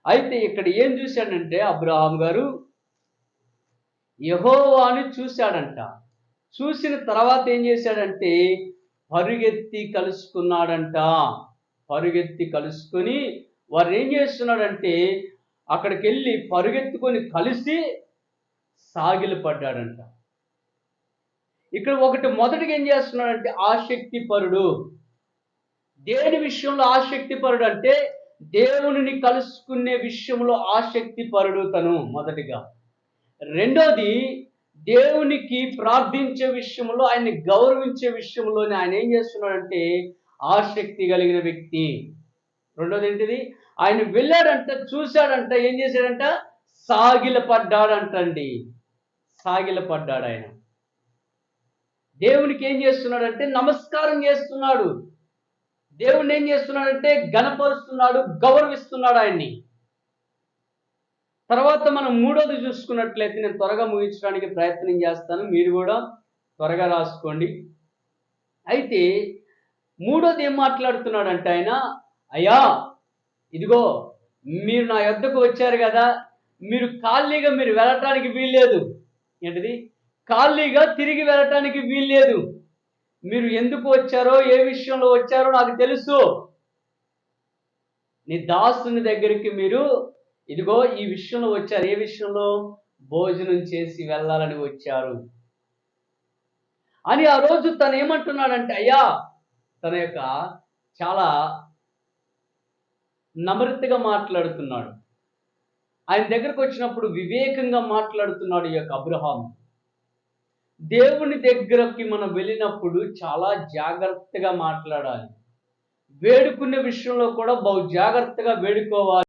అయితే ఇక్కడ ఏం చూశాడంటే అబ్రహాం గారు యెహోవాను చూశాడంట. చూసిన తర్వాత ఏం చేశాడంటే పరుగెత్తి కలుసుకున్నాడంట. పరుగెత్తి కలుసుకొని వారేం చేస్తున్నాడంటే అక్కడికెళ్ళి పరుగెత్తుకొని కలిసి సాగిలపడ్డాడంట. ఇక్కడ ఒకటి మొదటిగా ఏం చేస్తున్నాడంటే ఆసక్తిపరుడు. దేని విషయంలో ఆసక్తిపరుడు అంటే దేవునిని కలుసుకునే విషయంలో ఆసక్తిపరుడు తను మొదటిగా. రెండోది దేవునికి ప్రార్థించే విషయంలో ఆయన్ని గౌరవించే విషయంలోనే ఆయన ఏం చేస్తున్నాడంటే ఆసక్తి కలిగిన వ్యక్తి. రెండోది ఏంటిది? ఆయన వెళ్ళాడంట, చూశాడంట, ఏం చేశాడంట? సాగిలపడ్డాడంటండి. సాగిలపడ్డాడు ఆయన. దేవునికి ఏం చేస్తున్నాడంటే నమస్కారం చేస్తున్నాడు. దేవుణ్ణి ఏం చేస్తున్నాడంటే ఘనపరుస్తున్నాడు, గౌరవిస్తున్నాడు ఆయన్ని. తర్వాత మనం మూడోది చూసుకున్నట్లయితే నేను త్వరగా ముగించడానికి ప్రయత్నం చేస్తాను, మీరు కూడా త్వరగా రాసుకోండి. అయితే మూడోది ఏం మాట్లాడుతున్నాడంటే ఆయన, అయ్యా ఇదిగో మీరు నా యొద్దకు వచ్చారు కదా, మీరు ఖాళీగా మీరు వెళ్ళటానికి వీల్లేదు. ఏంటిది? ఖాళీగా తిరిగి వెళ్ళటానికి వీల్లేదు. మీరు ఎందుకు వచ్చారో, ఏ విషయంలో వచ్చారో నాకు తెలుసు. నీ దాసుని దగ్గరికి మీరు ఇదిగో ఈ విషయంలో వచ్చారు. ఏ విషయంలో? భోజనం చేసి వెళ్ళాలని వచ్చారు అని ఆ రోజు తను ఏమంటున్నాడంటే, అయ్యా తన యొక్క చాలా నమ్రతగా మాట్లాడుతున్నాడు. ఆయన దగ్గరకు వచ్చినప్పుడు వివేకంగా మాట్లాడుతున్నాడు ఈ యొక్క అబ్రహాము. దేవుని దగ్గరకి మనం వెళ్ళినప్పుడు చాలా జాగ్రత్తగా మాట్లాడాలి. వేడుకునే విషయంలో కూడా బహు జాగ్రత్తగా వేడుకోవాలి.